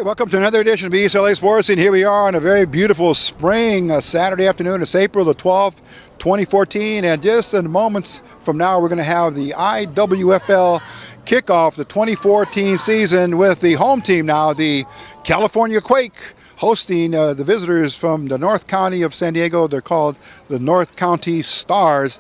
Welcome to another edition of East L.A. Sports, and here we are on a very beautiful spring Saturday afternoon. It's April the 12th, 2014, and just in moments from now we're going to have the IWFL kickoff, the 2014 season, with the home team now, the California Quake, hosting the visitors from the North County of San Diego. They're called the North County Stars.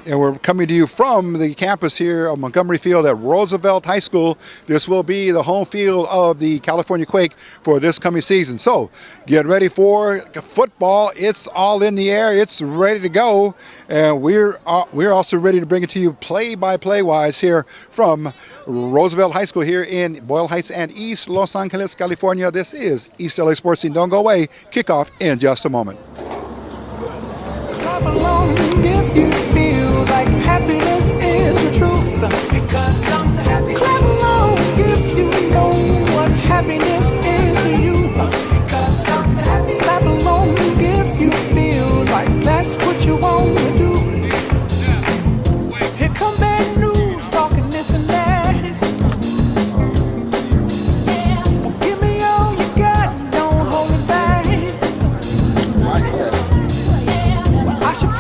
And we're coming to you from the campus here of Montgomery Field at Roosevelt High School. This will be the home field of the California Quake for this coming season. So get ready for football. It's all in the air. It's ready to go. And we're also ready to bring it to you play-by-play wise here from Roosevelt High School here in Boyle Heights and East Los Angeles, California. This is East LA Sports Scene. Don't go away. Kickoff in just a moment. Clap along if you feel like happiness is the truth. Because I'm happy. Clap along if you know what happiness is to you. Because I'm happy. Clap along if you feel like that's what you want to do. Here come bad news talking this and that. Well, give me all you got, don't hold it back.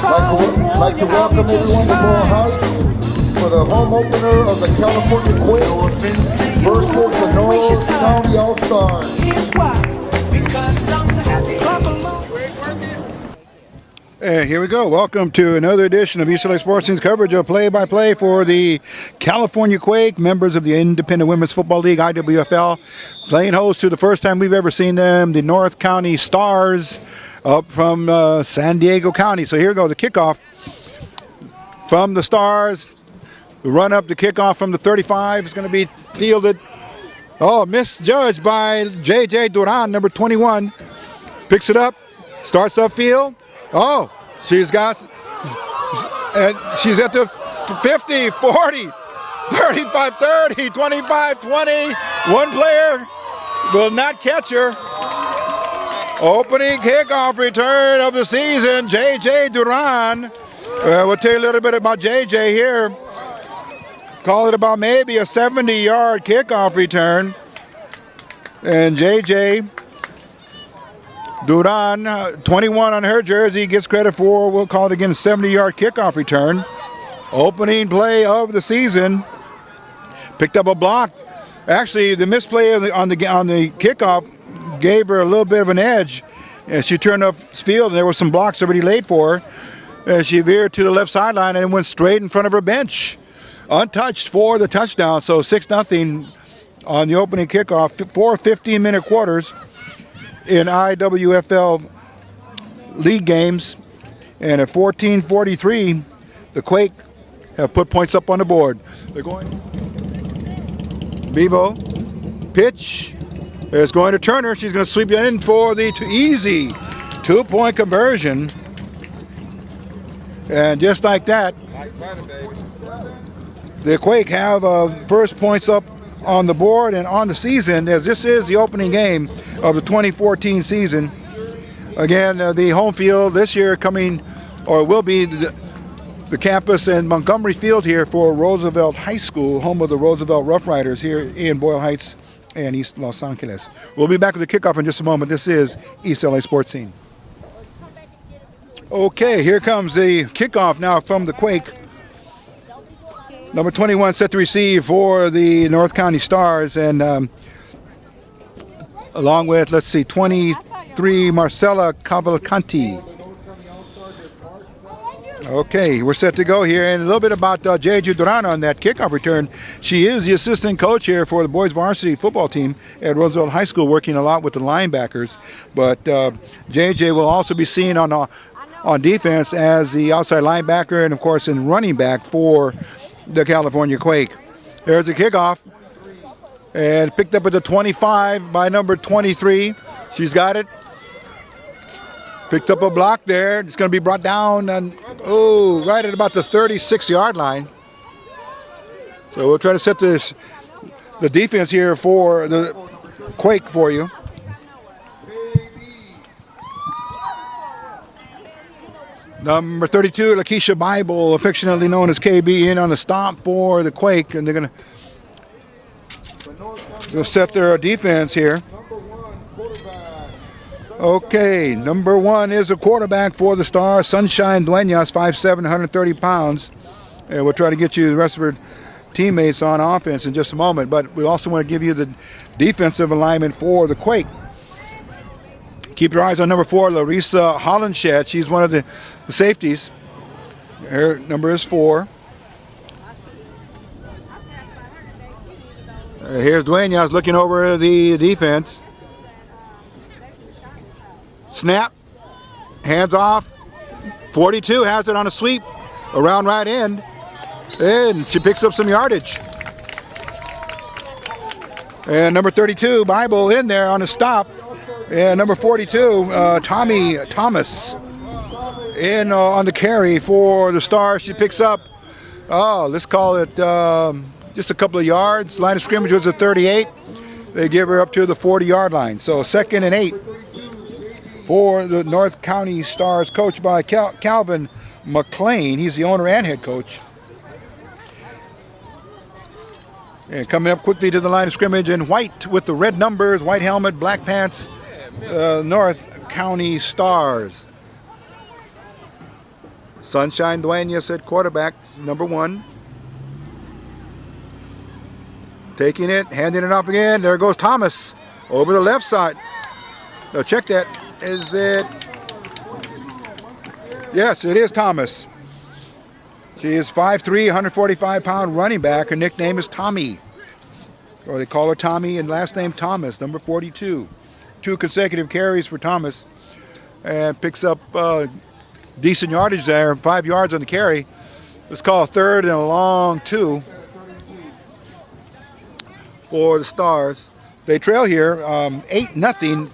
I'd like to welcome everyone to Boyle Heights for the home opener of the California Quake versus the North County All-Stars. And here we go. Welcome to another edition of East LA Sports Scene's coverage of play-by-play for the California Quake, members of the Independent Women's Football League, IWFL, playing host to the first time we've ever seen them, the North County Stars, up from San Diego County. So here we go, the kickoff from the Stars. The run up the kickoff from the 35 is going to be fielded. Oh, misjudged by J.J. Duran, number 21. Picks it up, starts upfield. Oh, she's at the 50, 40, 35, 30, 25, 20. One player will not catch her. Opening kickoff return of the season, J.J. Duran. We'll tell you a little bit about J.J. here. Call it about maybe a 70-yard kickoff return. And J.J. Duran, 21 on her jersey, gets credit for, we'll call it again, a 70-yard kickoff return. Opening play of the season. Picked up a block. Actually, the misplay on the kickoff gave her a little bit of an edge. And she turned up field, and there were some blocks already laid for her. And she veered to the left sideline and went straight in front of her bench. Untouched for the touchdown. So 6-0 on the opening kickoff. 4 15-minute quarters in IWFL league games. And at 14:43, the Quake have put points up on the board. They're going. Vivo. Pitch. It's going to Turner. She's going to sweep it in for the easy 2-point conversion. And just like that, the Quake have first points up on the board and on the season, as this is the opening game of the 2014 season. Again, the home field this year will be the campus in Montgomery Field here for Roosevelt High School, home of the Roosevelt Rough Riders here in Boyle Heights and East Los Angeles. We'll be back with the kickoff in just a moment. This is East LA Sports Scene. Okay, here comes the kickoff now from the Quake. Number 21 set to receive for the North County Stars, and along with, 23, Marcella Cavalcanti. Okay, we're set to go here, and a little bit about J.J. Duran on that kickoff return. She is the assistant coach here for the boys varsity football team at Roosevelt High School, working a lot with the linebackers. But J.J. will also be seen on defense as the outside linebacker and, of course, in running back for the California Quake. There's the kickoff, and picked up at the 25 by number 23. She's got it. Picked up a block there. It's going to be brought down and right at about the 36-yard line. So we'll try to set the defense here for the Quake for you. Number 32, Lakeisha Bible, affectionately known as KB, in on the stomp for the Quake, and they're going to set their defense here. Okay, number 1 is a quarterback for the Stars, Sunshine Duenas, 5'7", 130 pounds. And we'll try to get you the rest of her teammates on offense in just a moment. But we also want to give you the defensive alignment for the Quake. Keep your eyes on number 4, Laurisa Hollenshed. She's one of the safeties. Her number is 4. Here's Duenas looking over the defense. Snap, hands off. 42 has it on a sweep around right end, and she picks up some yardage. And number 32, Bible in there on a stop. And number 42, Tommy Thomas in on the carry for the Stars. She picks up, let's call it just a couple of yards. Line of scrimmage was at 38. They give her up to the 40-yard line. So 2nd and 8 for the North County Stars, coached by Calvin McLean. He's the owner and head coach. And coming up quickly to the line of scrimmage in white with the red numbers, white helmet, black pants, North County Stars. Sunshine Duenas at quarterback, number 1. Taking it, handing it off again. There goes Thomas over the left side. Now check that. Is it? Yes, it is Thomas. She is 5'3", 145-pound running back. Her nickname is Tommy. Or they call her Tommy and last name Thomas, number 42. 2 consecutive carries for Thomas. And picks up decent yardage there, 5 yards on the carry. Let's call a 3rd and a long 2 for the Stars. They trail here 8-0.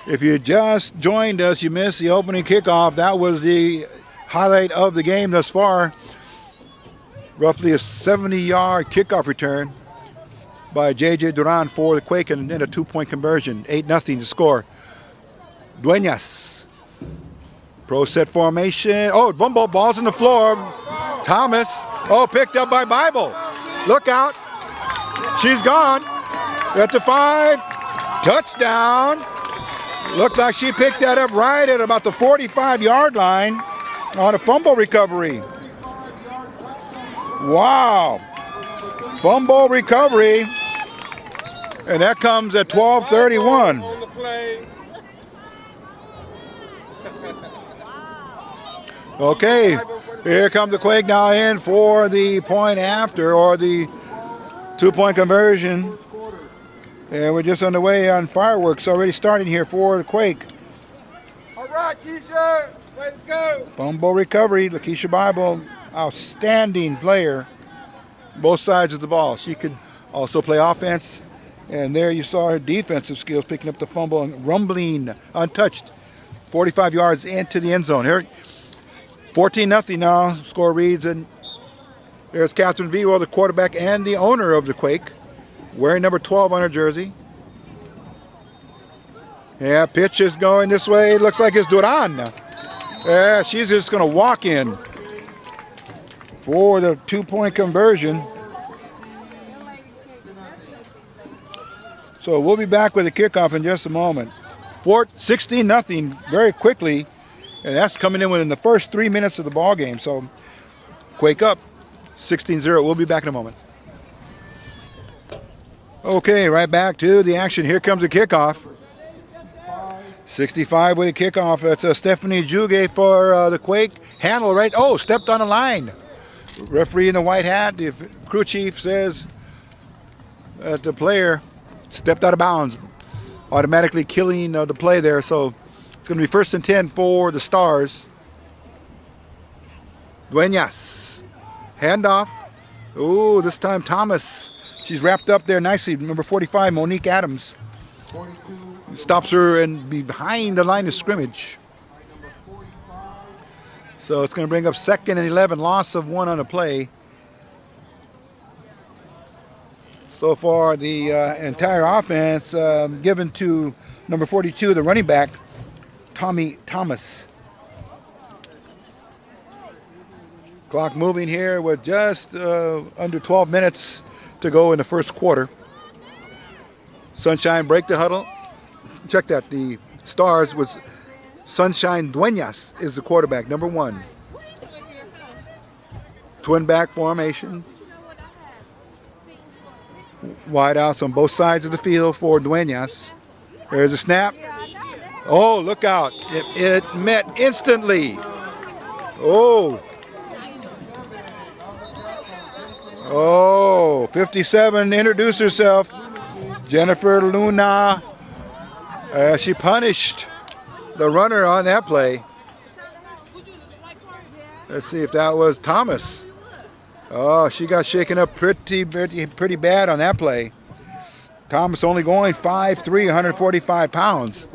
If you just joined us, you missed the opening kickoff. That was the highlight of the game thus far. Roughly a 70-yard kickoff return by J.J. Duran for the Quake and then a 2-point conversion. 8-0 to score. Duenas. Pro set formation. Oh, Bumbo ball's on the floor. Thomas. Oh, picked up by Bible. Look out. She's gone. At the 5. Touchdown. Looked like she picked that up right at about the 45-yard line on a fumble recovery. Wow. Fumble recovery. And that comes at 12:31. Okay, here comes the Quake now in for the point after, or the 2-point conversion. And we're just underway on fireworks already starting here for the Quake. All right, Keisha, way to go. Fumble recovery, Lakeisha Bible, outstanding player, both sides of the ball. She could also play offense. And there you saw her defensive skills, picking up the fumble and rumbling untouched 45 yards into the end zone. Here, 14-0 now, score reads. And there's Catherine Vivo, the quarterback and the owner of the Quake, wearing number 12 on her jersey. Yeah, pitch is going this way. Looks like it's Duran. Yeah, she's just going to walk in for the 2-point conversion. So we'll be back with the kickoff in just a moment. 16-0 very quickly, and that's coming in within the first 3 minutes of the ball game. So Quake up, 16-0. We'll be back in a moment. Okay, right back to the action. Here comes the kickoff. 65 with a kickoff. That's Stephanie Juge for the Quake. Handle right. Oh, stepped on the line. Referee in the white hat, the crew chief says that the player stepped out of bounds, automatically killing the play there. So it's going to be 1st and 10 for the Stars. Duenas. Handoff. Ooh, this time Thomas. She's wrapped up there nicely. Number 45, Monique Adams. 42. Stops her and behind the line of scrimmage. So it's going to bring up 2nd and 11, loss of 1 on a play. So far, the entire offense given to number 42, the running back, Tommy Thomas. Clock moving here with just under 12 minutes to go in the first quarter. Sunshine break the huddle. Check that. The Stars was Sunshine Dueñas is the quarterback, number 1. Twin back formation. Wide outs on both sides of the field for Dueñas. There's a snap. Oh, look out. It met instantly. Oh. Oh, 57 introduced herself. Jennifer Luna. She punished the runner on that play. Let's see if that was Thomas. Oh, she got shaken up pretty bad on that play. Thomas only going 5'3", 145 pounds.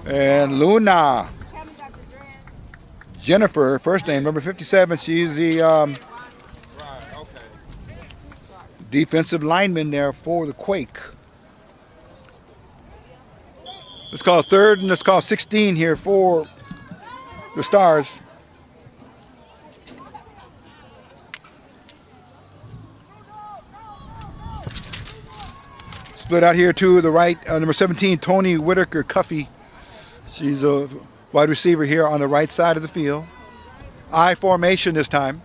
And Luna. Jennifer, first name, number 57. She's the defensive lineman there for the Quake. Let's call 3rd and let's call 16 here for the Stars. Split out here to the right, number 17, Tony Whitaker Cuffey. She's a wide receiver here on the right side of the field. I formation this time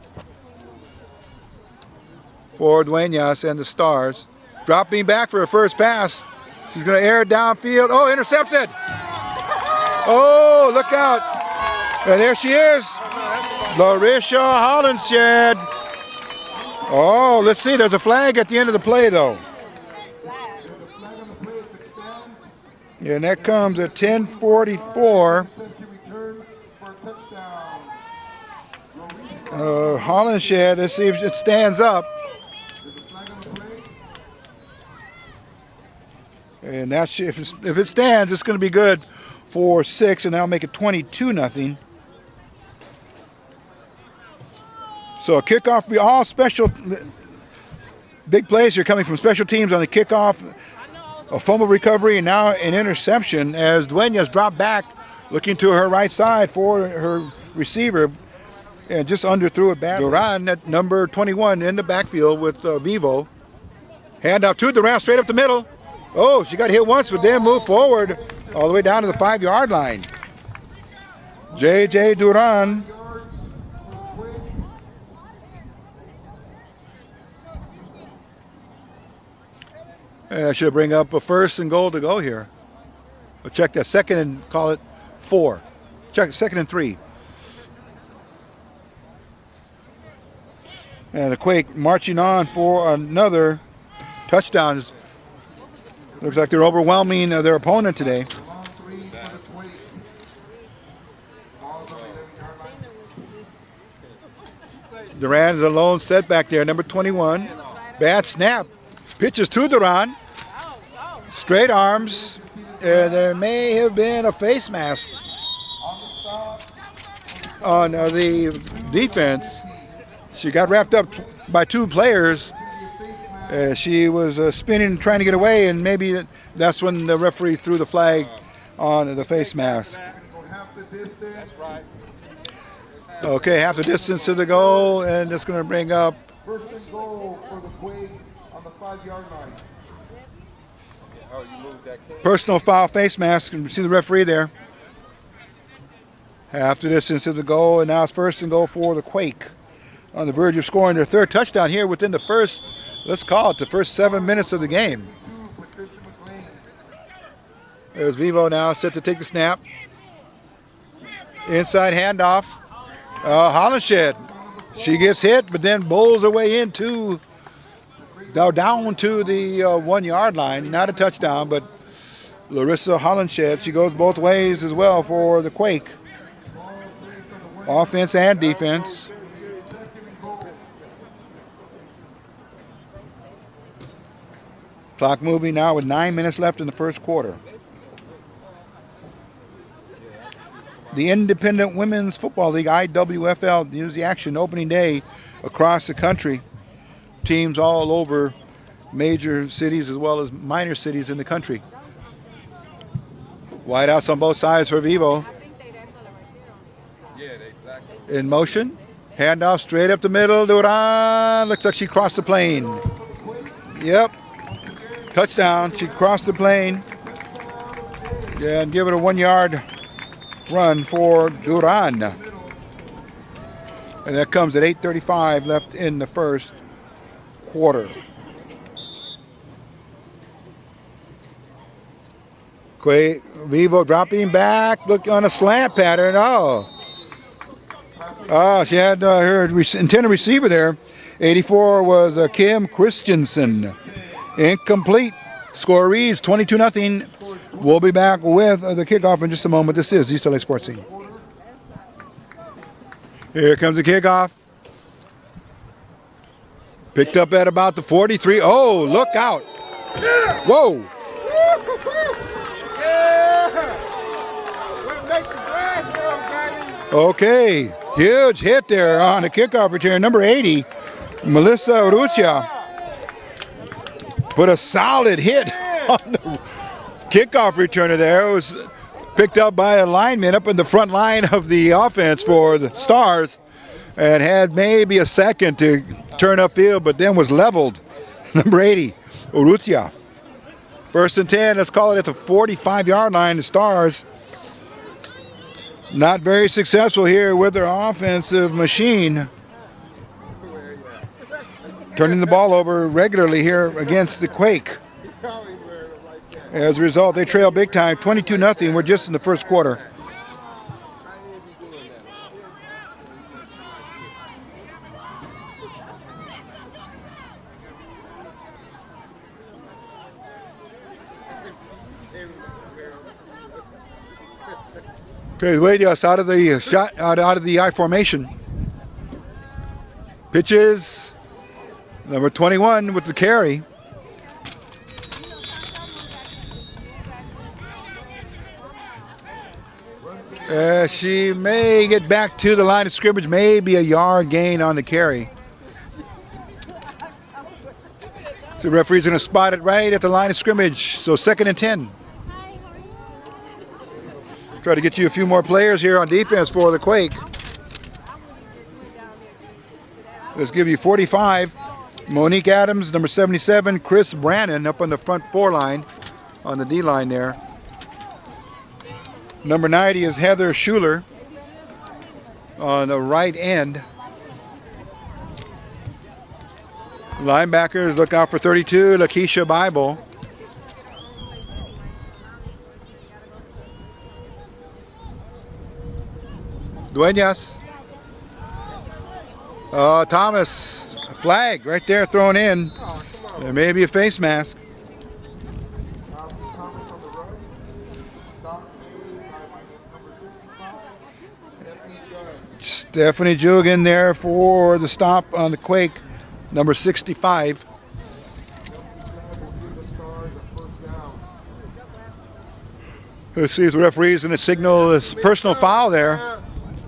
for Dueñas and the Stars. Dropping back for her first pass. She's going to air it downfield. Oh, intercepted. Oh, look out. And there she is. Laurisa Hollenshed. Oh, let's see. There's a flag at the end of the play, though. And that comes at 10:44. Hollenshed, let's see if it stands up. And that's if it stands, it's going to be good for 6, and that'll make it 22-0. So a kickoff will be all special. Big plays here coming from special teams on the kickoff. A fumble recovery and now an interception as Dueñas dropped back looking to her right side for her receiver and just underthrew it bad. Duran at number 21 in the backfield with Vivo. Hand off to Duran straight up the middle. Oh, she got hit once but then moved forward all the way down to the 5-yard line. J.J. Duran. I should bring up a 1st and goal to go here. We'll check that 2nd and call it 4. Check 2nd and 3. And the Quake marching on for another touchdown. Looks like they're overwhelming their opponent today. Duran is a lone setback there, number 21. Bad snap. Pitches to Duran. Straight arms. There may have been a face mask on the defense. She got wrapped up by 2 players. She was spinning, trying to get away, and maybe that's when the referee threw the flag on the face mask. Okay, half the distance to the goal, and it's going to bring up 1st and goal for the Quake on the 5-yard line. Personal foul face mask. You can see the referee there. Half the distance to the goal, and now it's 1st and goal for the Quake. On the verge of scoring their 3rd touchdown here within the first, let's call it the first 7 minutes of the game. There's Vivo now set to take the snap. Inside handoff. Hollenshed. She gets hit, but then bowls her way into, down to the 1-yard line. Not a touchdown, but Laurisa Hollenshed, she goes both ways as well for the Quake. Offense and defense. Clock moving now with 9 minutes left in the first quarter. The Independent Women's Football League, IWFL, used the action opening day across the country. Teams all over major cities as well as minor cities in the country. Wideouts on both sides for Vivo. In motion. Handoff straight up the middle. Duran. Looks like she crossed the plane. Yep. Touchdown. She crossed the plane. Yeah, and give it a 1-yard run for Duran. And that comes at 8:35 left in the first quarter. Quake, Vivo dropping back, look on a slant pattern. She had her intended receiver there. 84 was Kim Christensen. Incomplete. Score reads 22-0. We'll be back with the kickoff in just a moment. This is East L.A. Sports Scene. Here comes the kickoff. Picked up at about the 43. Oh, look out. Whoa. Okay, huge hit there on the kickoff return. Number 80, Melissa Urrutia, put a solid hit on the kickoff returner there. It was picked up by a lineman up in the front line of the offense for the Stars and had maybe a second to turn upfield, but then was leveled. Number 80, Urrutia. 1st and 10, let's call it at the 45-yard line. The Stars not very successful here with their offensive machine. Turning the ball over regularly here against the Quake. As a result, they trail big time, 22-0. We're just in the first quarter. Okay, Duenas out of the shot, out of the I formation. Pitches. Number 21 with the carry. She may get back to the line of scrimmage, maybe a yard gain on the carry. So the referee's going to spot it right at the line of scrimmage. So 2nd and 10. Try to get you a few more players here on defense for the Quake. Let's give you 45. Monique Adams, number 77. Chris Brannon up on the front 4 line, on the D line there. Number 90 is Heather Schuler on the right end. Linebackers, look out for 32, Lakeisha Bible. Duenas. Thomas, flag right there thrown in. There may be a face mask. Stephanie Jug in there for the stop on the Quake, number 65. Let's see if the referee's going to signal this personal foul there.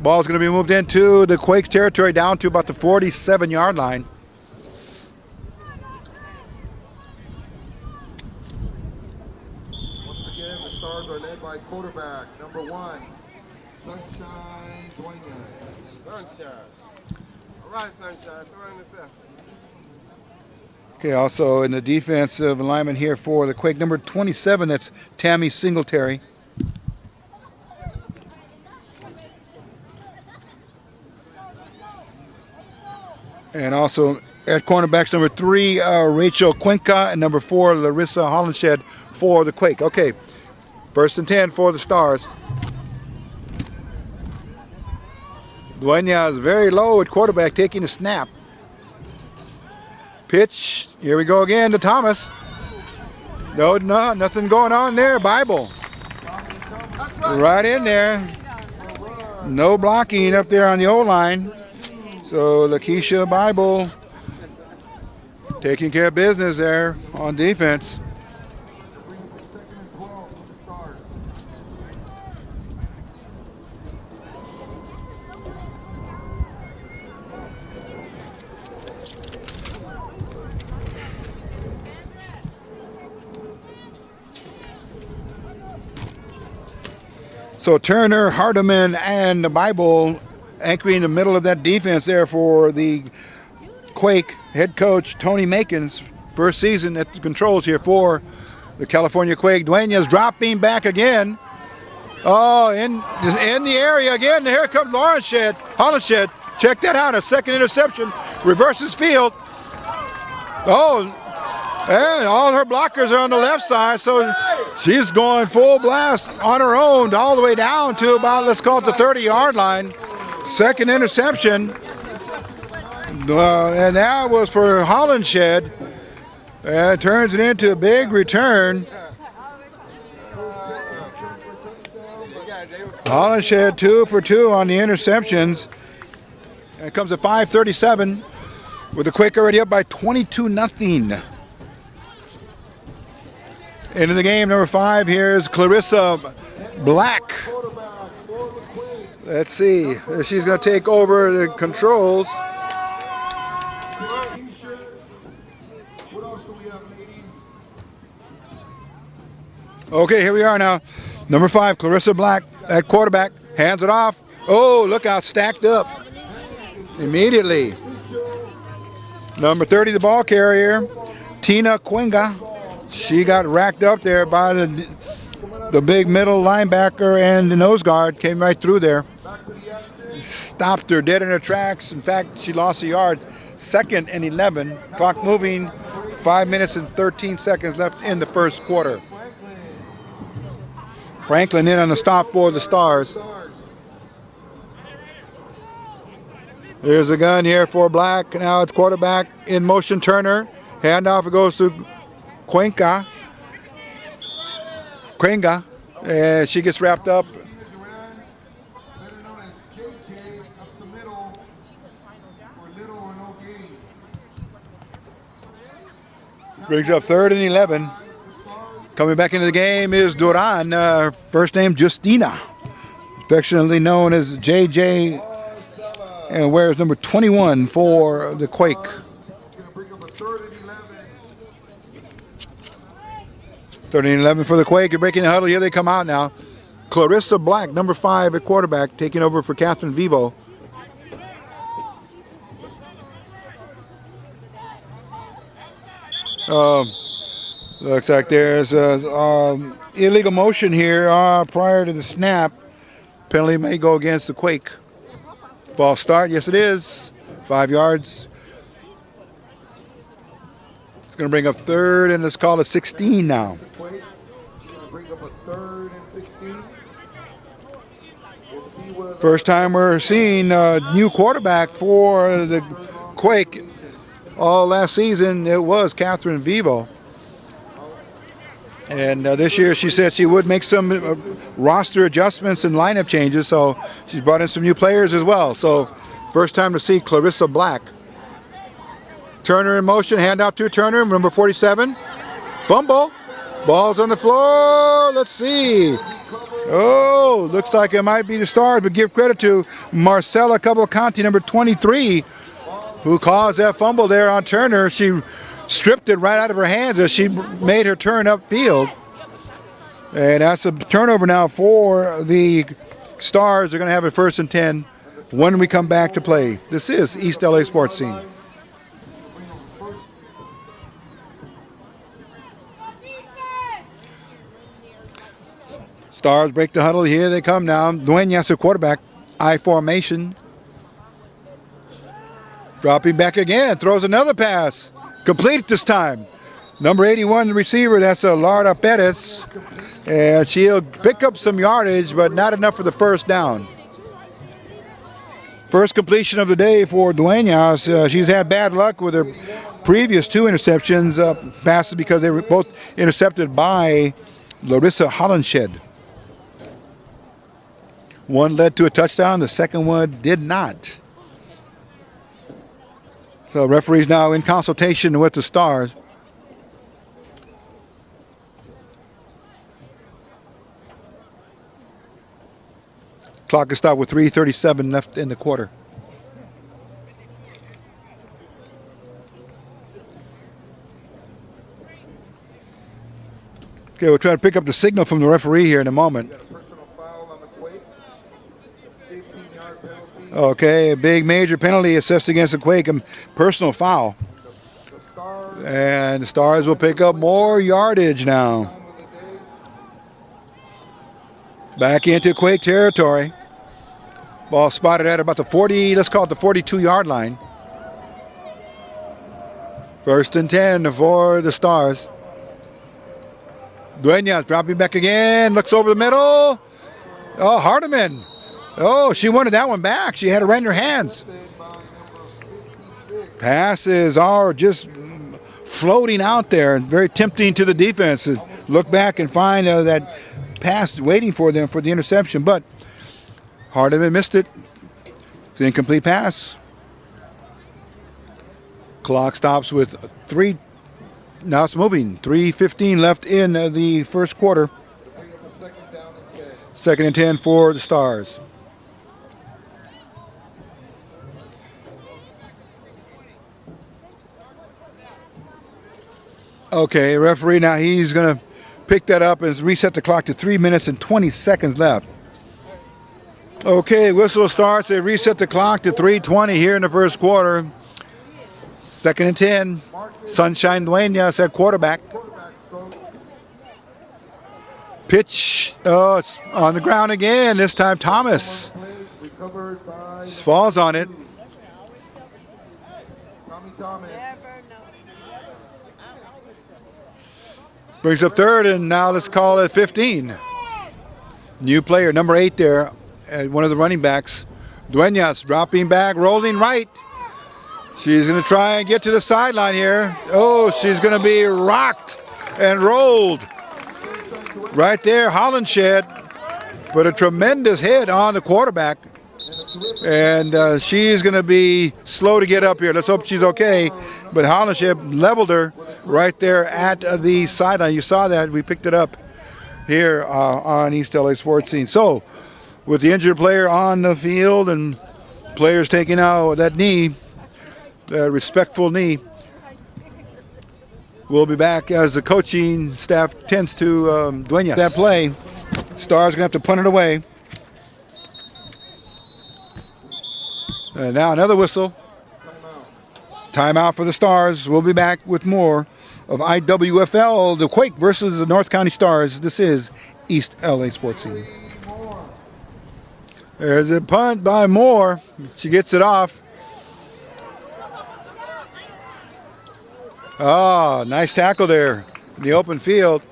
Ball's going to be moved into the Quake's territory down to about the 47-yard line. Once again, the Stars are led by quarterback number 1, Sunshine Duenas. Sunshine. All right, Sunshine. Throw in the set. Okay, also in the defensive alignment here for the Quake, number 27, that's Tammy Singletary. And also at cornerbacks, number 3, Rachel Cuenca, and number 4, Laurisa Hollenshed for the Quake. Okay, 1st and 10 for the Stars. Duenas is very low at quarterback, taking a snap. Pitch, here we go again to Thomas. No, nothing going on there. Bible. Right in there. No blocking up there on the O-line. So Lakeisha Bible taking care of business there on defense. So Turner, Hardiman, and the Bible anchoring the middle of that defense there for the Quake. Head coach Tony Makin's first season at the controls here for the California Quake. Duenas dropping back again. Oh, in the area again. Here comes Hollenshed. Check that out. A second interception. Reverses field. Oh, and all her blockers are on the left side, so she's going full blast on her own all the way down to about, let's call it the 30-yard line. Second interception. And that was for Hollenshed. And turns it into a big return. Hollenshed 2 for 2 on the interceptions. And it comes at 5:37 with the Quake already up by 22-0. Into the game, number 5 here is Laurisa Black. Let's see. She's going to take over the controls. Okay, here we are now. Number 5, Laurisa Black at quarterback. Hands it off. Oh, look how stacked up. Immediately. Number 30, the ball carrier, Tina Quenga. She got racked up there by the big middle linebacker, and the nose guard came right through there. Stopped her dead in her tracks. In fact, she lost a yard. 2nd and 11. Clock moving. 5 minutes and 13 seconds left in the first quarter. Franklin in on the stop for the Stars. Here's a gun here for Black. Now it's quarterback in motion. Turner. Handoff, it goes to Quenga. And she gets wrapped up. Brings up 3rd and 11. Coming back into the game is Duran, first name Justina, affectionately known as JJ, and wears number 21 for the Quake. 3rd and 11 for the Quake. You're breaking the huddle. Here they come out now. Laurisa Black, number 5 at quarterback, taking over for Catherine Vivo. Looks like there's illegal motion here prior to the snap. Penalty may go against the Quake. False start, yes it is. 5 yards. It's going to bring up 3rd, and let's call it 16 now. First time we're seeing a new quarterback for the Quake. All last season it was Catherine Vivo. And this year she said she would make some roster adjustments and lineup changes, so she's brought in some new players as well. So first time to see Laurisa Black. Turner in motion, handoff to Turner, number 47. Fumble, ball's on the floor, let's see. Oh, looks like it might be the Stars, but give credit to Marcella Cavalcanti, number 23, who caused that fumble there on Turner. She stripped it right out of her hands as she made her turn upfield. And that's a turnover now for the Stars. They're going to have it 1st and 10 when we come back to play. This is East L.A. Sports Scene. Stars break the huddle. Here they come now. Duenas, quarterback, I formation. Dropping back again, throws another pass. Complete this time. Number 81, the receiver, that's Laura Perez. And she'll pick up some yardage, but not enough for the first down. First completion of the day for Duenas. She's had bad luck with her previous 2 interceptions, passes because they were both intercepted by Laurisa Hollenshed. One led to a touchdown, the second one did not. So referees now in consultation with the Stars. Clock is stopped with 3:37 left in the quarter. Okay, we'll try to pick up the signal from the referee here in a moment. Okay, a big major penalty assessed against the Quake, and personal foul. And the Stars will pick up more yardage now. Back into Quake territory. Ball spotted at about the 40, let's call it the 42-yard line. 1st and 10 for the Stars. Duenas dropping back again, looks over the middle. Oh, Hardiman. Oh, she wanted that one back. She had it right in her hands. Passes are just floating out there and very tempting to the defense to look back and find that pass waiting for them for the interception, but Hardiman missed it. It's an incomplete pass. Clock stops with 3. Now it's moving. 3:15 left in the first quarter. 2nd and 10 for the Stars. Okay, referee now he's going to pick that up and reset the clock to 3 minutes and 20 seconds left. Okay, whistle starts. They reset the clock to 3:20 here in the first quarter. 2nd and 10. Sunshine Duenas at quarterback. Pitch. Oh, it's on the ground again. This time Thomas falls on it. Brings up 3rd, and now let's call it 15. New player, number 8 there, one of the running backs. Duenas dropping back, rolling right. She's going to try and get to the sideline here. Oh, she's going to be rocked and rolled. Right there, Hollenshed put a tremendous hit on the quarterback. And she's going to be slow to get up here. Let's hope she's okay. But Hollenshed leveled her right there at the sideline. You saw that. We picked it up here on East L.A. Sports Scene. So, with the injured player on the field and players taking out that knee, that respectful knee, we'll be back as the coaching staff tends to Duenas. That play, Stars going to have to punt it away. And now another whistle. Timeout for the Stars. We'll be back with more of IWFL, the Quake versus the North County Stars. This is East L.A. Sports Scene. There's a punt by Moore. She gets it off. Oh, nice tackle there in the open field.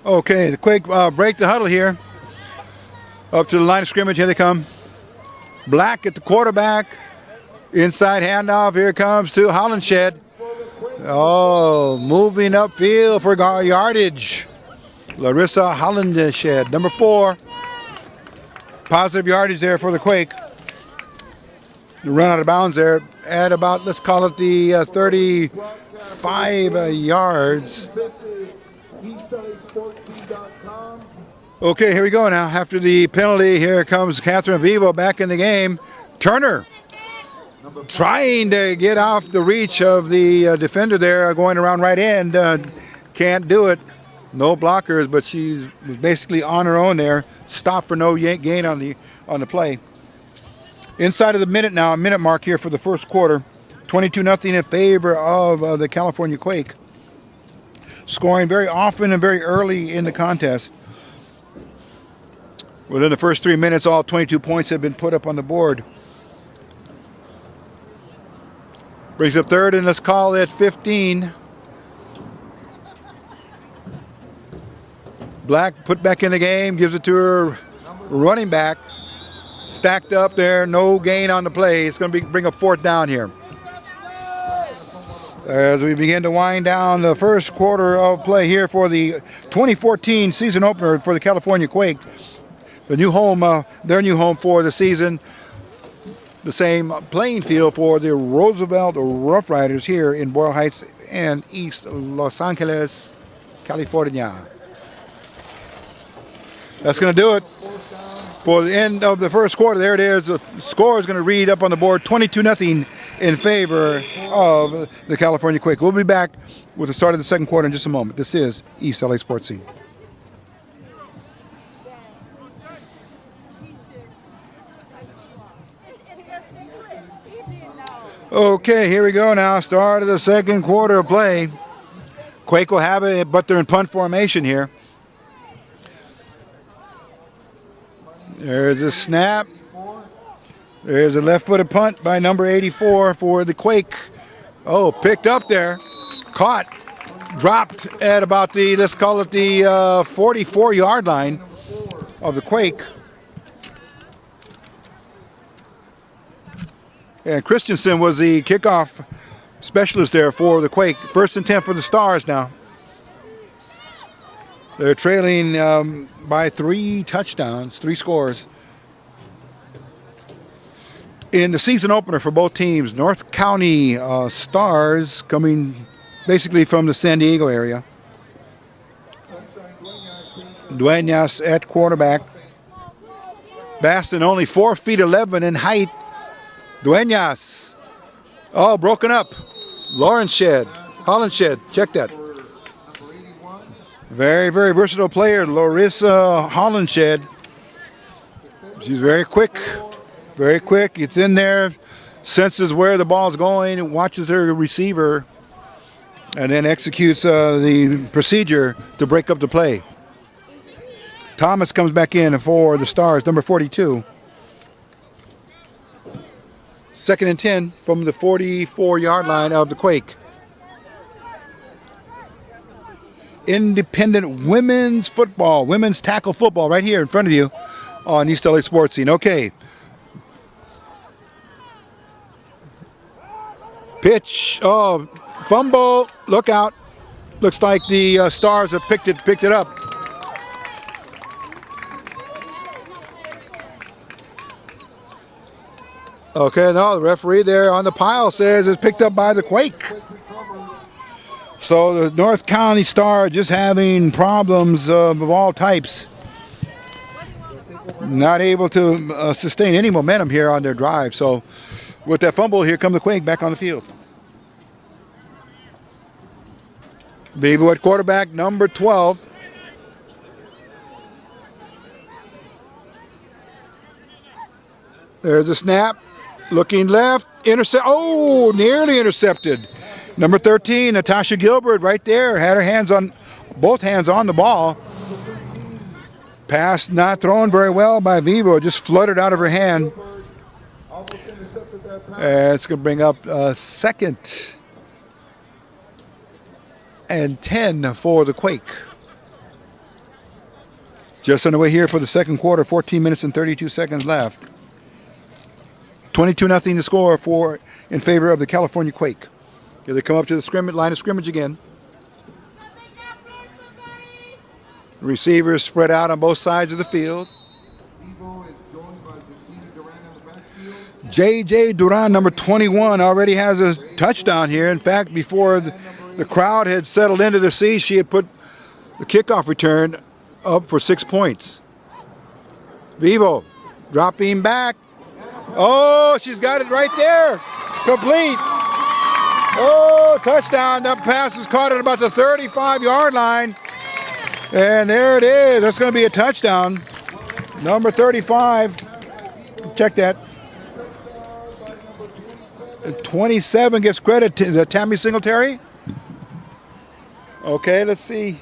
Okay, the Quake break the huddle here. Up to the line of scrimmage, here they come. Black at the quarterback. Inside handoff, here comes to Hollenshed. Oh, moving upfield for yardage. Laurisa Hollenshed, number 4. Positive yardage there for the Quake. Run out of bounds there at about, let's call it the 35 yards. Okay, here we go now. After the penalty, here comes Catherine Vivo back in the game. Turner trying to get off the reach of the defender there, going around right end. Can't do it. No blockers, but she was basically on her own there. Stopped for no gain on the play. Inside of the minute now, a minute mark here for the first quarter. 22-0 in favor of the California Quake. Scoring very often and very early in the contest. Within the first 3 minutes, all 22 points have been put up on the board. Brings up 3rd, and let's call it 15. Black put back in the game, gives it to her running back. Stacked up there, no gain on the play. It's going to bring a 4th down here. As we begin to wind down the first quarter of play here for the 2014 season opener for the California Quake. The new home, their new home for the season. The same playing field for the Roosevelt Rough Riders here in Boyle Heights and East Los Angeles, California. That's going to do it for the end of the first quarter. There it is. The score is going to read up on the board 22-0 in favor of the California Quake. We'll be back with the start of the second quarter in just a moment. This is East LA Sports Scene. Okay, here we go now. Start of the second quarter of play. Quake will have it, but they're in punt formation here. There's a snap. There's a left-footed punt by number 84 for the Quake. Oh, picked up there. Caught. Dropped at about the, let's call it the 44-yard line of the Quake. And Christensen was the kickoff specialist there for the Quake. 1st and 10 for the Stars now. They're trailing by 3 touchdowns, 3 scores. In the season opener for both teams, North County Stars coming basically from the San Diego area. Duenas at quarterback. Baston only 4 feet 11 in height. Duenas. Oh, broken up. Hollenshed. Check that. Very, very versatile player, Laurisa Hollenshed. She's very quick. Very quick. It's in there, senses where the ball's going, watches her receiver, and then executes the procedure to break up the play. Thomas comes back in for the Stars, number 42. 2nd and 10 from the 44-yard line of the Quake. Independent women's football, women's tackle football right here in front of you on East L.A. Sports Scene. Okay. Pitch, oh, fumble, look out. Looks like the Stars have picked it up. Okay, no, the referee there on the pile says it's picked up by the Quake. So the North County Star just having problems of all types. Not able to sustain any momentum here on their drive. So with that fumble, here come the Quake back on the field. Vivo at quarterback, number 12. There's a snap. Looking left. Intercept. Oh, nearly intercepted. Number 13, Natasha Gilbert, right there. Had her hands on, both hands on the ball. Pass not thrown very well by Vivo. Just fluttered out of her hand. It's going to bring up 2nd and 10 for the Quake. Just underway here for the second quarter. 14 minutes and 32 seconds left. 22-0 to score in favor of the California Quake. Here they come up to the line of scrimmage again. Receivers spread out on both sides of the field. J.J. Duran, number 21, already has a touchdown here. In fact, before the crowd had settled into the seat, she had put the kickoff return up for 6 points. Vivo dropping back. Oh, she's got it right there. Complete. Oh, touchdown. That pass was caught at about the 35-yard line. And there it is. That's going to be a touchdown. Number 35. Check that. 27 gets credit to Tammy Singletary. Okay, let's see.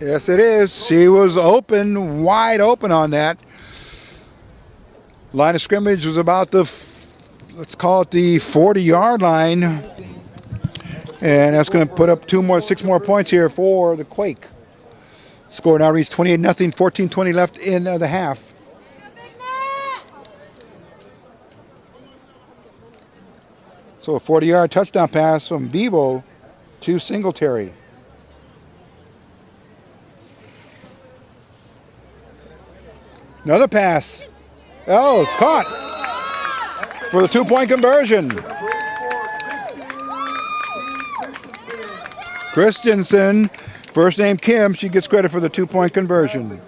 Yes, it is. She was open, wide open on that. Line of scrimmage was about the, let's call it the 40-yard line. And that's going to put up 6 more points here for the Quake. Score now reads 28-0, 14:20 left in the half. So a 40-yard touchdown pass from Vivo to Singletary. Another pass. Oh, it's caught for the 2-point conversion. Christensen, first name Kim, she gets credit for the 2-point conversion.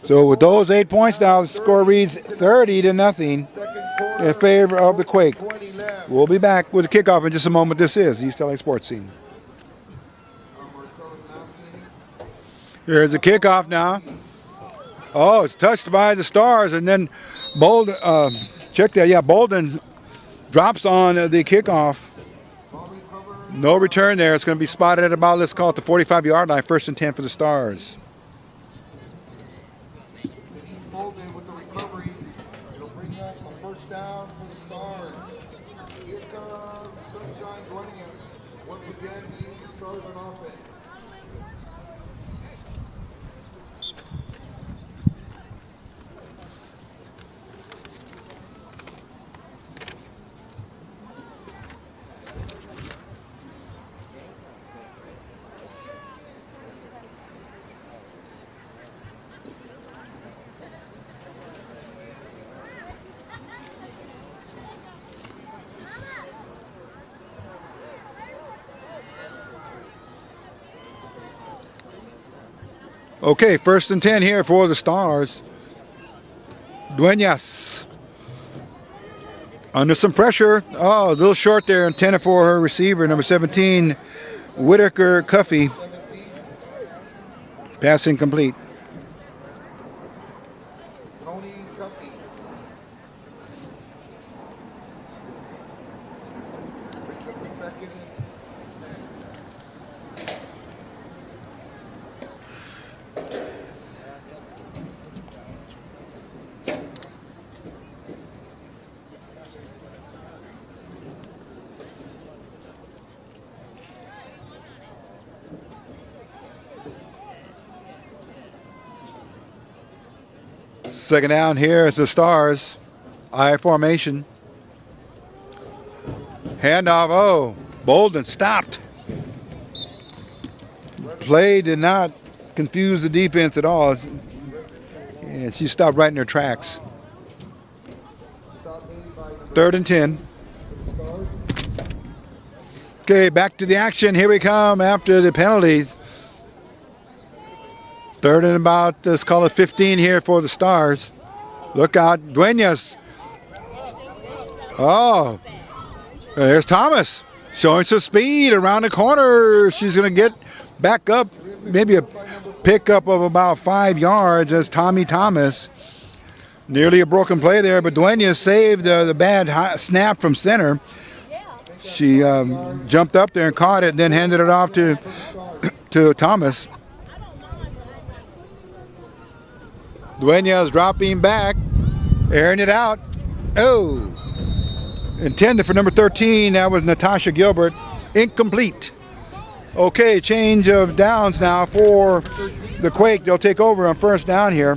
So with those 8 points now, the score reads 30-0 in favor of the Quake. We'll be back with the kickoff in just a moment. This is East L.A. Sports Scene. Here's the kickoff now. Oh, it's touched by the Stars, and then Bolden, check that, yeah, Bolden drops on the kickoff. No return there. It's going to be spotted at about, let's call it the 45-yard line, 1st and 10 for the Stars. Bolden with the recovery. It'll bring up a first down for the Stars. Here comes Sunshine running it. Once again, the Stars on offense. Okay, 1st and 10 here for the Stars. Duenas under some pressure. Oh, a little short there, intended for her receiver, number 17, Whitaker Cuffey. Pass incomplete. Tony Cuffey. Brings up the second. Second down here at the Stars. I formation. Handoff. Oh, Bolden stopped. Play did not confuse the defense at all. And she stopped right in her tracks. 3rd and 10. Okay, back to the action. Here we come after the penalty. 3rd and about, let's call it 15 here for the Stars. Look out, Duenas. Oh, there's Thomas showing some speed around the corner. She's going to get back up, maybe a pickup of about 5 yards as Tommy Thomas. Nearly a broken play there, but Duenas saved the bad snap from center. She jumped up there and caught it and then handed it off to Thomas. Duenas dropping back, airing it out. Oh, intended for number 13. That was Natasha Gilbert. Incomplete. Okay, change of downs now for the Quake. They'll take over on 1st down here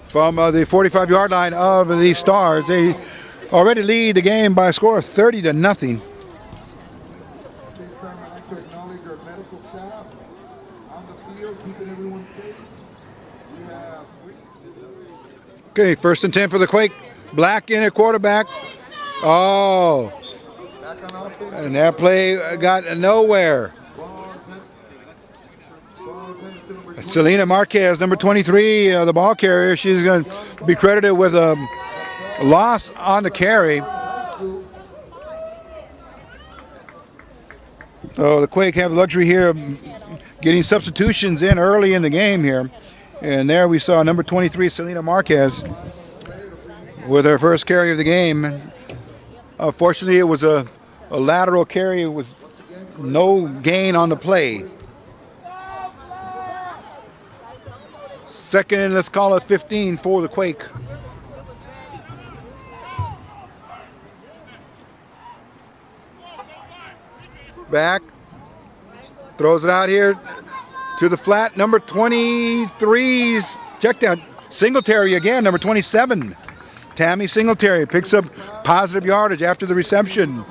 from the 45-yard line of the Stars. They already lead the game by a score of 30-0. Okay, 1st and 10 for the Quake. Black in at quarterback. Oh, and that play got nowhere. Selena Marquez, number 23, the ball carrier. She's going to be credited with a loss on the carry. So the Quake have the luxury here of getting substitutions in early in the game here. And there we saw number 23, Selena Marquez, with her first carry of the game. Unfortunately, it was a lateral carry. It was no gain on the play. 2nd and let's call it 15 for the Quake. Back, throws it out here to the flat, number 23's check down. Singletary again, number 27. Tammy Singletary picks up positive yardage after the reception.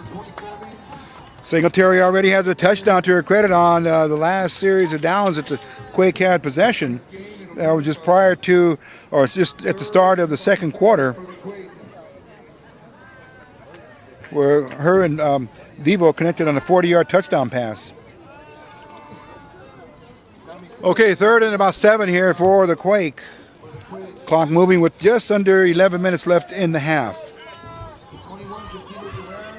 Singletary already has a touchdown to her credit on the last series of downs that the Quake had possession. That was just prior to, or just at the start of the 2nd quarter, where her and Vivo connected on a 40-yard touchdown pass. Okay, 3rd and about 7 here for the Quake. Clock moving with just under 11 minutes left in the half. 21, Justina Duran.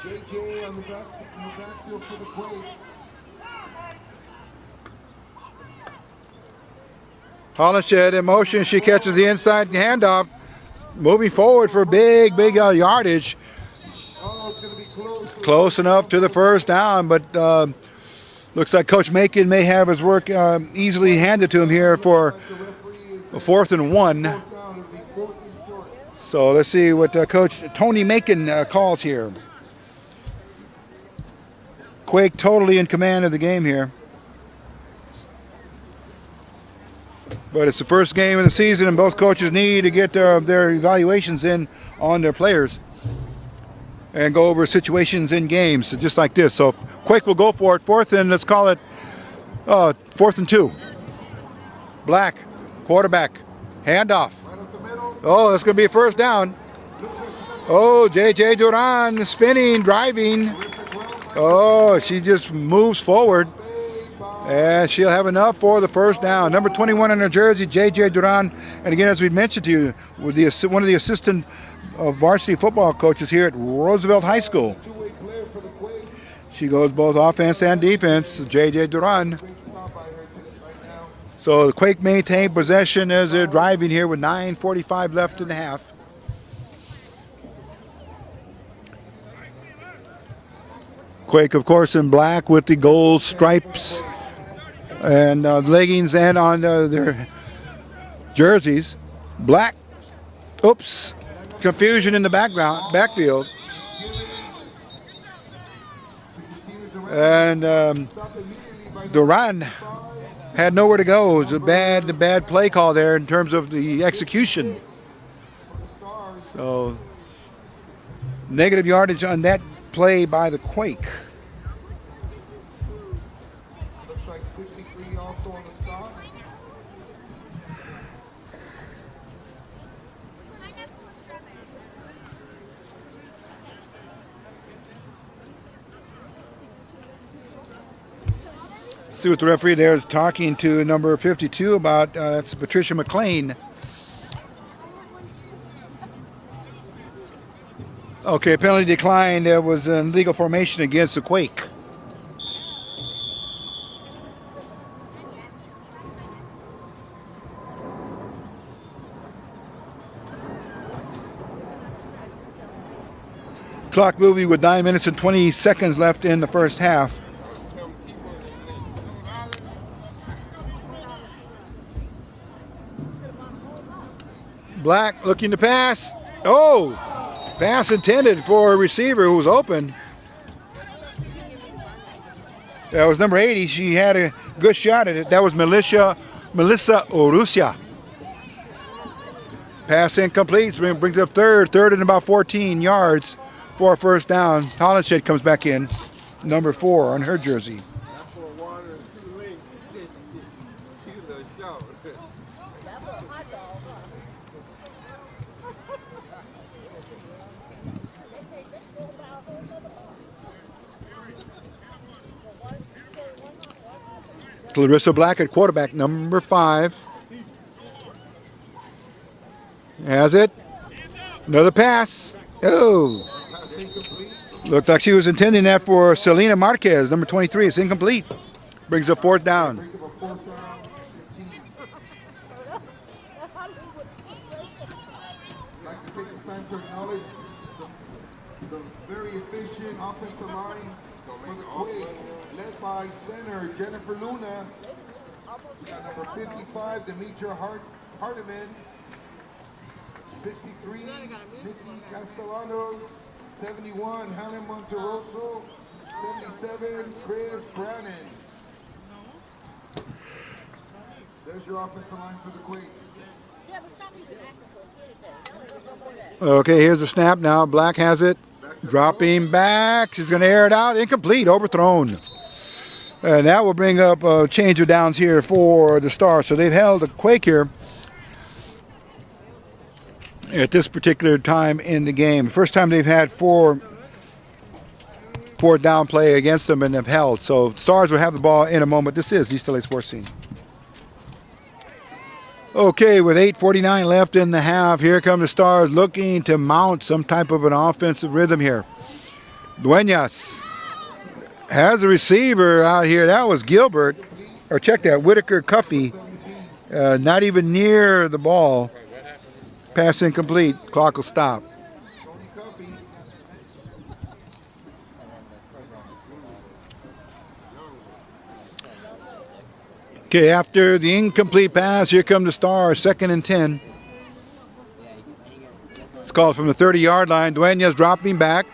JJ on the backfield for the Quake. Hollenshed in motion. She catches the inside handoff. Moving forward for big yardage. Oh, it's going to be close. Close enough to the first down, but looks like Coach Macon may have his work easily handed to him here for a 4th and 1. Down, it'll be 4th and short. So let's see what Coach Tony Macon calls here. Quake totally in command of the game here. But it's the first game of the season, and both coaches need to get their evaluations in on their players and go over situations in games, just like this. So Quake will go for it. 4th and, let's call it 4th and 2. Black, quarterback, handoff. Right up the middle. Oh, that's going to be a first down. Oh, J.J. Duran spinning, driving. Oh, she just moves forward. And she'll have enough for the first down. Number 21 in her jersey, J.J. Duran. And again, as we mentioned to you, with one of the assistant varsity football coaches here at Roosevelt High School. Two-way player for the Quake. She goes both offense and defense, J.J. Duran. Great stop by her right now. So the Quake maintain possession as they're driving here with 9:45 left in the half. Quake, of course, in black with the gold stripes and leggings, and on their jerseys, black. Oops, confusion in the backfield. And Duran had nowhere to go. It was a bad play call there in terms of the execution. So negative yardage on that play by the Quake. Looks like 53 also on the stop. See what the referee there is talking to number 52 about. It's Patricia McLean. Okay, penalty declined. There was an illegal formation against the Quake. Clock moving with 9 minutes and 20 seconds left in the first half. Black looking to pass. Oh, pass intended for a receiver who was open. That was number 80. She had a good shot at it. That was Melissa Orusia. Pass incomplete. Brings up third and about 14 yards for a first down. Hollenshed comes back in, number 4 on her jersey. Laurisa Black at quarterback, number 5. Has it. Another pass. Oh. Looked like she was intending that for Selena Marquez, number 23. It's incomplete. Brings up 4th down. I'd like to take this time to acknowledge the very efficient offensive line for the Quake, led by center Jennifer Luna. We got number 55, Demetria Hardiman. 63, Nikki Castellano. 71, Helen Monteroso. 77, Chris Brannon. There's your offensive line for the Quake. Okay, here's the snap now. Black has it. Dropping back. She's going to air it out. Incomplete. Overthrown. And that will bring up a change of downs here for the Stars. So they've held a Quake here at this particular time in the game. First time they've had four down play against them and have held. So Stars will have the ball in a moment. This is East L.A. Sports Scene. Okay, with 8:49 left in the half, here come the Stars looking to mount some type of an offensive rhythm here. Duenas has a receiver out here. That was Gilbert, or check that, Whitaker Cuffey. Not even near the ball. Pass incomplete. Clock will stop. Okay, after the incomplete pass, here come the Stars, 2nd and 10. It's called from the 30-yard line. Duenas dropping back.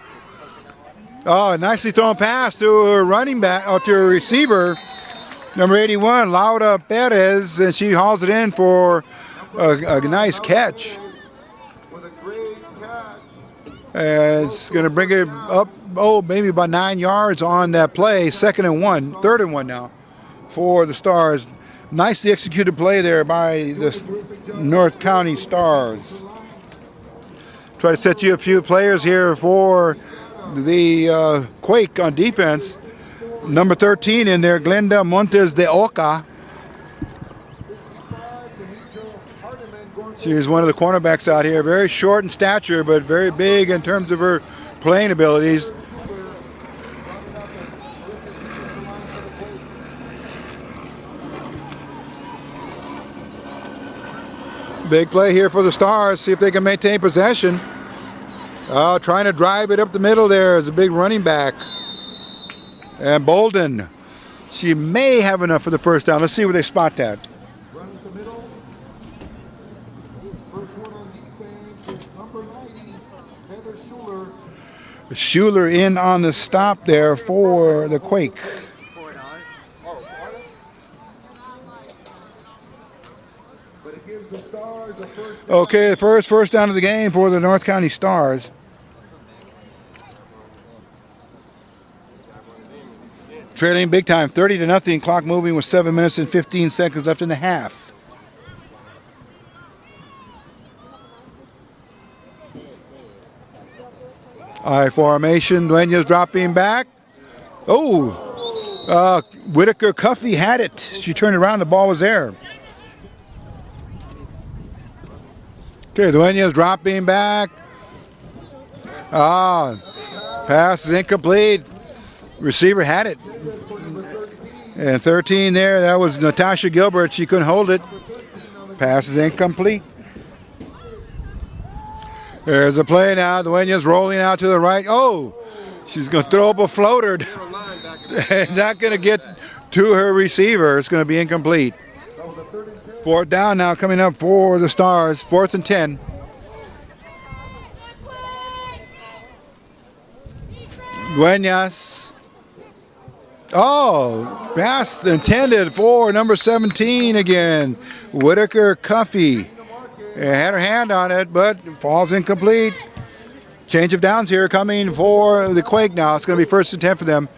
Oh, nicely thrown pass to a running back, or to a receiver, number 81, Laura Perez, and she hauls it in for a nice catch. And it's going to bring it up, maybe about 9 yards on that play. 2nd and 1, 3rd and 1 now for the Stars. Nicely executed play there by the North County Stars. Try to set you a few players here for the Quake on defense. Number 13 in there, Glenda Montes de Oca. She's one of the cornerbacks out here. Very short in stature, but very big in terms of her playing abilities. Big play here for the Stars. See if they can maintain possession. Trying to drive it up the middle there is a big running back. And Bolden. She may have enough for the first down. Let's see where they spot that. Runs the middle. First one on defense is number 90, Heather Schuler. Schuler in on the stop there for the Quake. Okay, the first down of the game for the North County Stars. Trailing big time, 30-0. Clock moving with 7 minutes and 15 seconds left in the half. I formation. Duenas dropping back. Whitaker Cuffey had it. She turned around. The ball was there. Okay, Duenas dropping back. Pass is incomplete. Receiver had it. And 13 there, that was Natasha Gilbert. She couldn't hold it. Pass is incomplete. There's a play now. Duenas rolling out to the right. She's going to throw up a floater. Not going to get to her receiver. It's going to be incomplete. 4th down now coming up for the Stars. 4th and 10. Duenas. Pass intended for number 17 again. Whitaker Cuffey. Had her hand on it, but falls incomplete. Change of downs here coming for the Quake now. It's going to be 1st and 10 for them.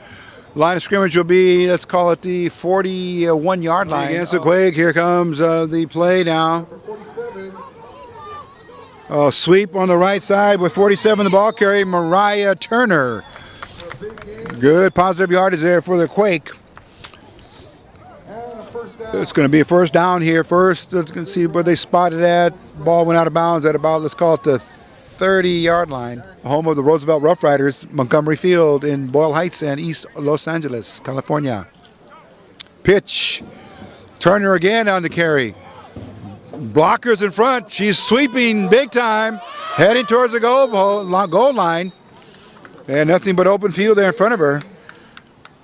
Line of scrimmage will be, let's call it the 41-yard line. Against the Quake, here comes the play now. Sweep on the right side with 47 the ball carry, Mariah Turner. Good positive yardage there for the Quake. It's going to be a 1st down here first. Let's see where they spotted at. Ball went out of bounds at about, let's call it the 30-yard line. Home of the Roosevelt Rough Riders, Montgomery Field in Boyle Heights and East Los Angeles, California. Pitch. Turner again on the carry. Blockers in front. She's sweeping big time. Heading towards the goal line. And nothing but open field there in front of her.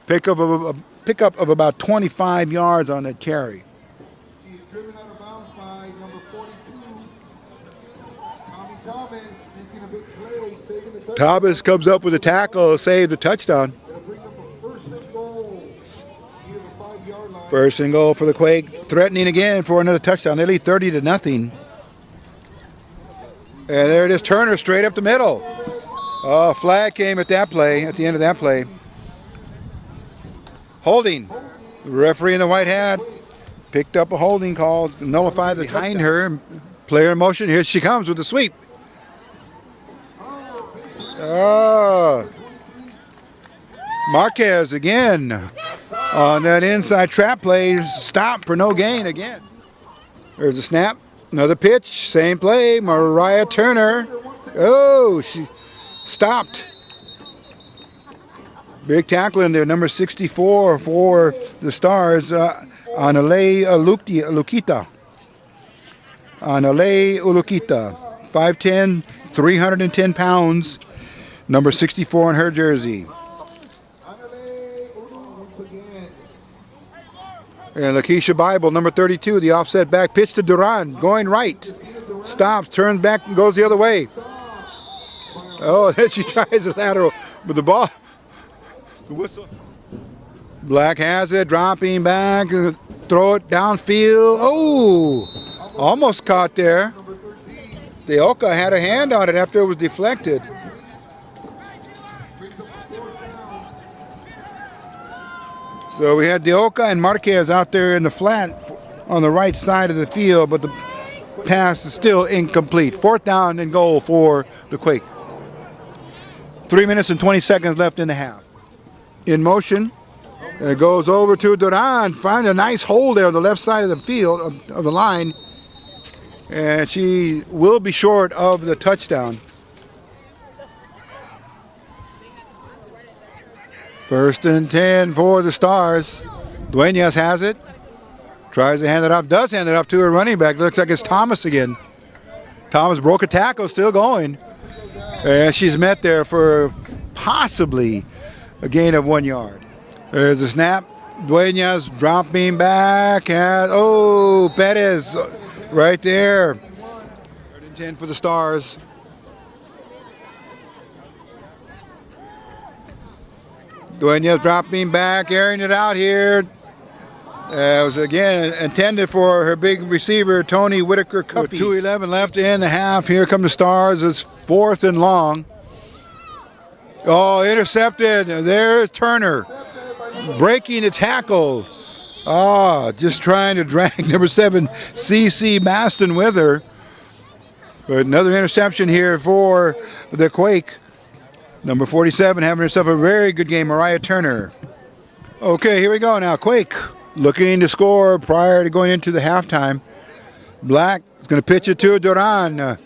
Pickup of about 25 yards on that carry. She's driven out of bounds by number 42, Tommy Thomas, making a big play, saving the touchdown. Thomas comes up with a tackle, save the touchdown. They'll bring up a 1st and goal near the 5-yard line. 1st and goal for the Quake. Threatening again for another touchdown. They lead 30-0. And there it is, Turner straight up the middle. Flag came at that play, at the end of that play. Holding. The referee in the white hat picked up a holding call, nullified behind her. Player in motion. Here she comes with the sweep. Marquez again on that inside trap play. Stop for no gain again. There's a snap. Another pitch. Same play. Mariah Turner. She stopped. Big tackle in there, number 64 for the Stars, Anale Lukita. Anale Ulukita, 5'10", 310 pounds, number 64 in her jersey. And Lakeisha Bible, number 32, the offset back pitch to Duran, going right. Stops, turns back, and goes the other way. Oh, then she tries the lateral, but the ball, the whistle. Black has it, dropping back, throw it downfield. Oh, almost caught there. The Oka had a hand on it after it was deflected. So we had the Oka and Marquez out there in the flat on the right side of the field, but the pass is still incomplete. 4th down and goal for the Quake. 3 minutes and 20 seconds left in the half. In motion, it goes over to Duran. Find a nice hole there on the left side of the field, of the line. And she will be short of the touchdown. 1st and 10 for the Stars. Duenas has it. Tries to hand it off. Does hand it off to her running back. Looks like it's Thomas again. Thomas broke a tackle, still going. And she's met there for possibly a gain of 1 yard. There's a snap. Duenas dropping back. Perez right there. 3rd and 10 for the Stars. Duenas dropping back, airing it out here. It was again intended for her big receiver, Tony Whitaker Cuffy. With 2:11 left in the half. Here come the Stars. It's 4th and long. Oh, intercepted. There's Turner. Breaking the tackle. Just trying to drag number 7, CC Maston with her. But another interception here for the Quake. Number 47 having herself a very good game, Mariah Turner. Okay, here we go now. Quake looking to score prior to going into the halftime. Black is going to pitch it to Duran.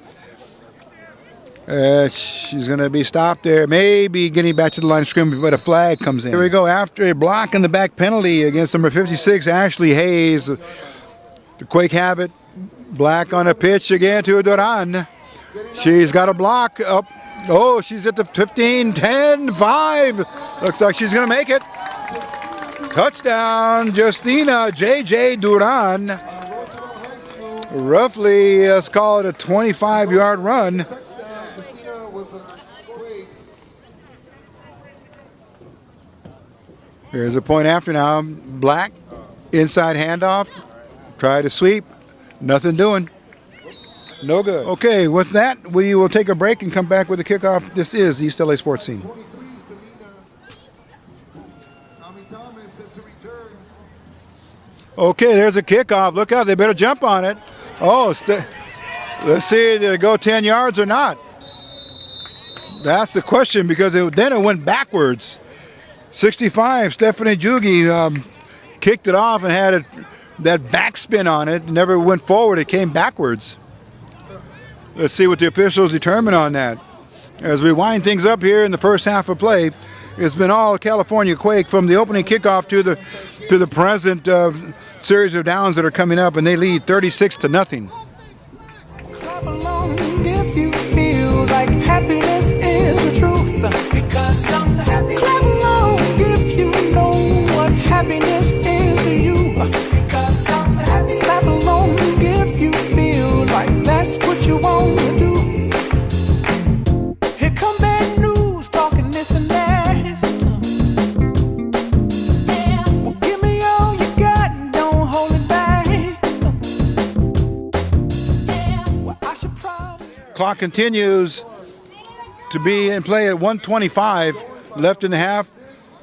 She's going to be stopped there. Maybe getting back to the line of scrimmage, but a flag comes in. Here we go. After a block in the back penalty against number 56, Ashley Hayes. The Quake have it. Black on a pitch again to Duran. She's got a block up. Oh, she's at the 15, 10, 5. Looks like she's going to make it. Touchdown, Justina, J.J. Duran. Roughly, let's call it a 25-yard run. Here's a point after now. Black, inside handoff. Try to sweep. Nothing doing. No good. Okay, with that, we will take a break and come back with the kickoff. This is the East L.A. Sports Scene. Okay, there's a kickoff. Look out, they better jump on it. Oh, let's see, did it go 10 yards or not? That's the question, because then it went backwards. 65, Stephanie Jugi kicked it off and had that backspin on it. Never went forward, it came backwards. Let's see what the officials determine on that. As we wind things up here in the first half of play, it's been all California Quake from the opening kickoff to the present series of downs that are coming up, and they lead 36-0. Clap along if you feel like happiness is the truth. Because I'm happy. Clap along if you know what happiness is to you. Because I'm happy. Clap along if you feel like that's what you want to do. Here come bad news, talking this and that. Yeah. Well, give me all you got and don't hold it back. Yeah. Well, I should probably... Clock continues to be in play at 1:25 left in the half.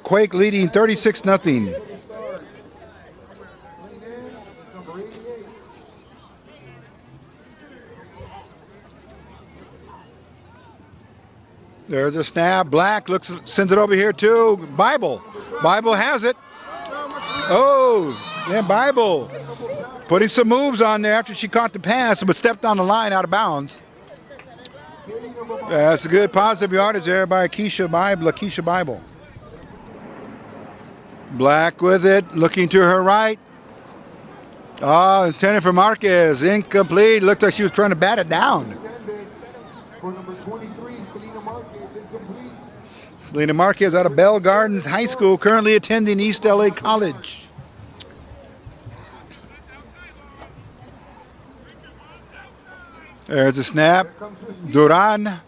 Quake leading 36-0. There's a snap. Black sends it over here to Bible. Bible has it. Oh, yeah, Bible putting some moves on there after she caught the pass, but stepped on the line out of bounds. That's a good positive yardage there by Lakeisha Bible. Black with it, looking to her right. Intended for Marquez, incomplete. Looked like she was trying to bat it down. For number 23, Selena Marquez, incomplete. Selena Marquez out of Bell Gardens High School, currently attending East L.A. College. There's a snap. Duran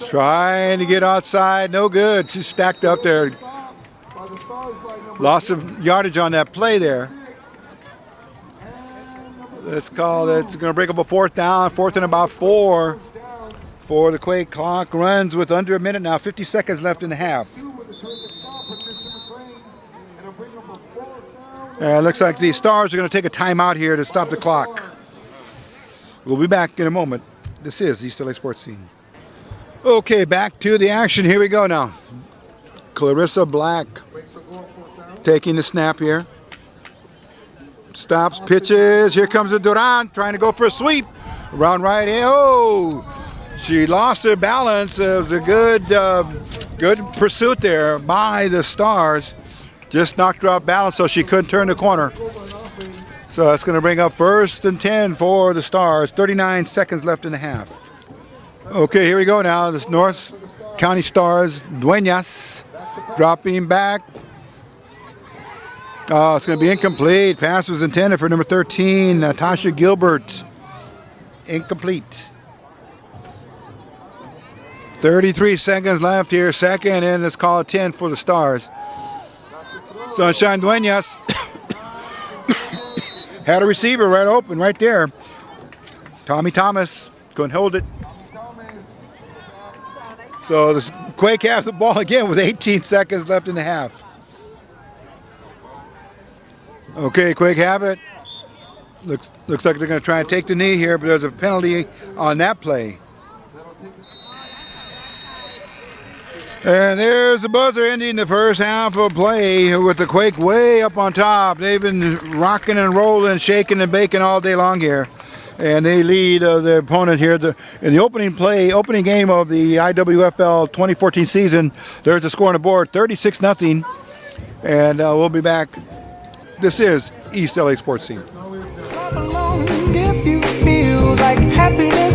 trying to get outside. No good. She's stacked up there. Lots of yardage on that play there. Let's call it. It's going to break up a fourth down. Fourth and about 4 for the Quake. Clock runs with under a minute now. 50 seconds left in the half. It looks like the Stars are going to take a timeout here to stop the clock. We'll be back in a moment. This is East L.A. Sports Scene. Okay, back to the action. Here we go now. Clarissa Black taking the snap here. Stops, pitches. Here comes the Duran trying to go for a sweep. Around right. Oh, she lost her balance. It was a good pursuit there by the Stars. Just knocked her off balance so she couldn't turn the corner. So that's going to bring up 1st and 10 for the Stars. 39 seconds left in the half. Okay, here we go now. This North County Stars, Duenas, dropping back. Oh, it's going to be incomplete. Pass was intended for number 13, Natasha Gilbert. Incomplete. 33 seconds left here. Second, and let's call it 10 for the Stars. Sunshine Duenas had a receiver right open right there. Tommy Thomas couldn't hold it. So the Quake have the ball again with 18 seconds left in the half. Okay, Quake have it. Looks like they're going to try and take the knee here, but there's a penalty on that play. And there's the buzzer ending the first half of play with the Quake way up on top. They've been rocking and rolling, shaking and baking all day long here. And they lead the opponent here. In the opening game of the IWFL 2014 season, there's a score on the board, 36-0. And we'll be back. This is East LA Sports Scene. Clap along if you feel like happiness